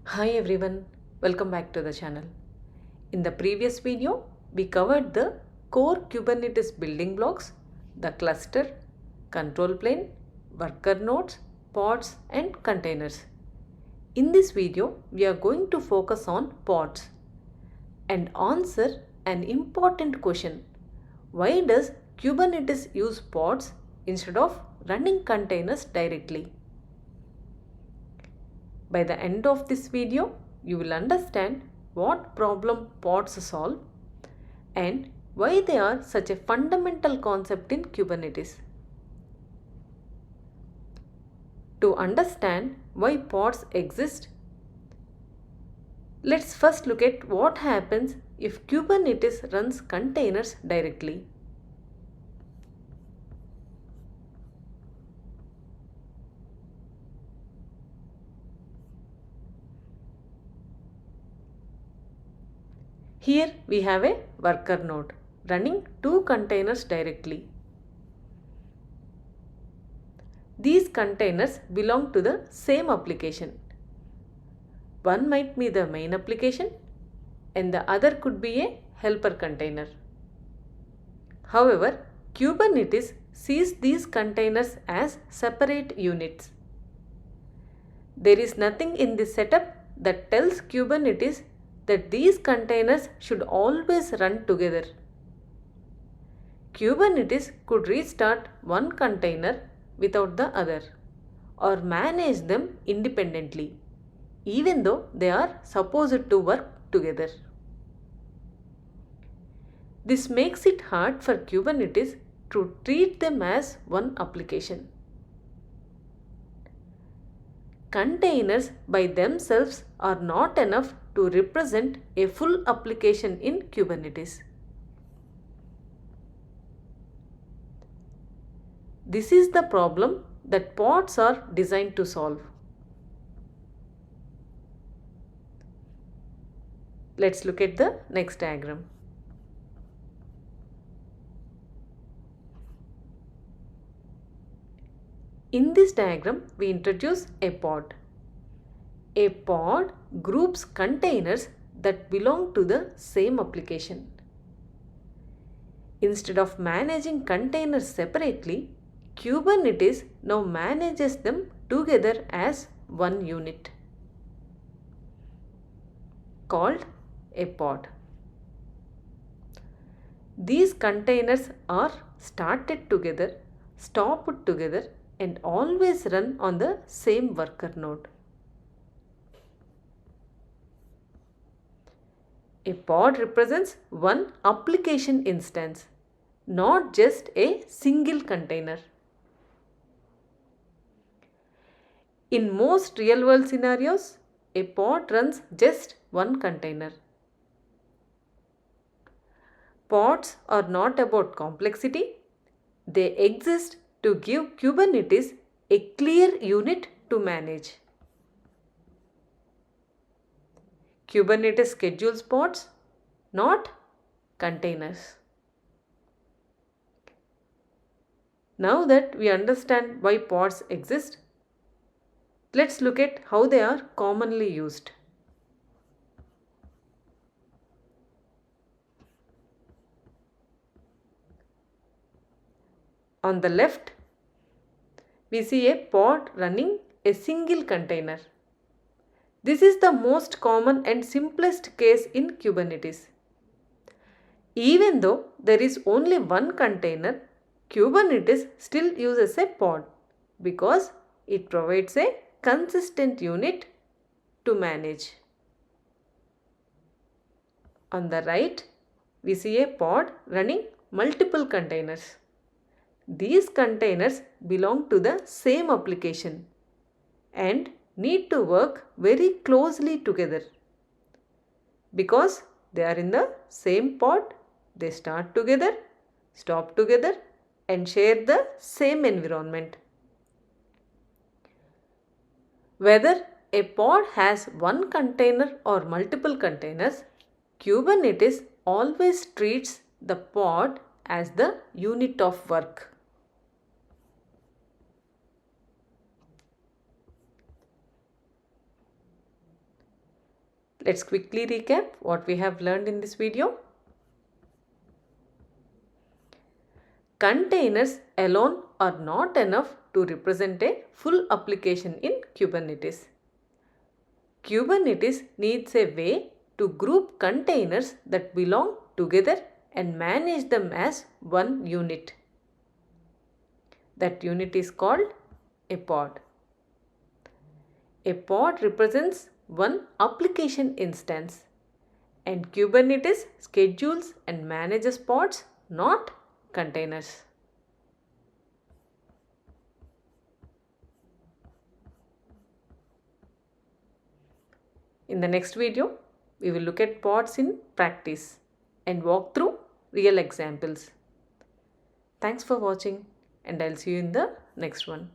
Hi everyone, welcome back to the channel. In the previous video, we covered the core Kubernetes building blocks, the cluster, control plane, worker nodes, pods and containers. In this video, we are going to focus on pods and answer an important question. Why does Kubernetes use pods instead of running containers directly? By the end of this video, you will understand what problem pods solve and why they are such a fundamental concept in Kubernetes. To understand why pods exist, let's first look at what happens if Kubernetes runs containers directly. Here we have a worker node running two containers directly. These containers belong to the same application. One might be the main application and the other could be a helper container. However, Kubernetes sees these containers as separate units. There is nothing in this setup that tells Kubernetes that these containers should always run together. Kubernetes could restart one container without the other or manage them independently, even though they are supposed to work together. This makes it hard for Kubernetes to treat them as one application. Containers by themselves are not enough to represent a full application in Kubernetes. This is the problem that pods are designed to solve. Let's look at the next diagram. In this diagram, we introduce a pod. A pod groups containers that belong to the same application. Instead of managing containers separately, Kubernetes now manages them together as one unit, called a pod. These containers are started together, stopped together, and always run on the same worker node. A pod represents one application instance, not just a single container. In most real-world scenarios, a pod runs just one container. Pods are not about complexity. They exist to give Kubernetes a clear unit to manage. Kubernetes schedules pods, not containers. Now that we understand why pods exist, let's look at how they are commonly used. On the left, we see a pod running a single container. This is the most common and simplest case in Kubernetes. Even though there is only one container, Kubernetes still uses a pod because it provides a consistent unit to manage. On the right, we see a pod running multiple containers. These containers belong to the same application and need to work very closely together. Because they are in the same pod, they start together, stop together, and share the same environment. Whether a pod has one container or multiple containers, Kubernetes always treats the pod as the unit of work. Let's quickly recap what we have learned in this video. Containers alone are not enough to represent a full application in Kubernetes. Kubernetes needs a way to group containers that belong together and manage them as one unit. That unit is called a pod. A pod represents one application instance, and Kubernetes schedules and manages pods, not containers. In the next video, we will look at pods in practice and walk through real examples. Thanks for watching, and I'll see you in the next one.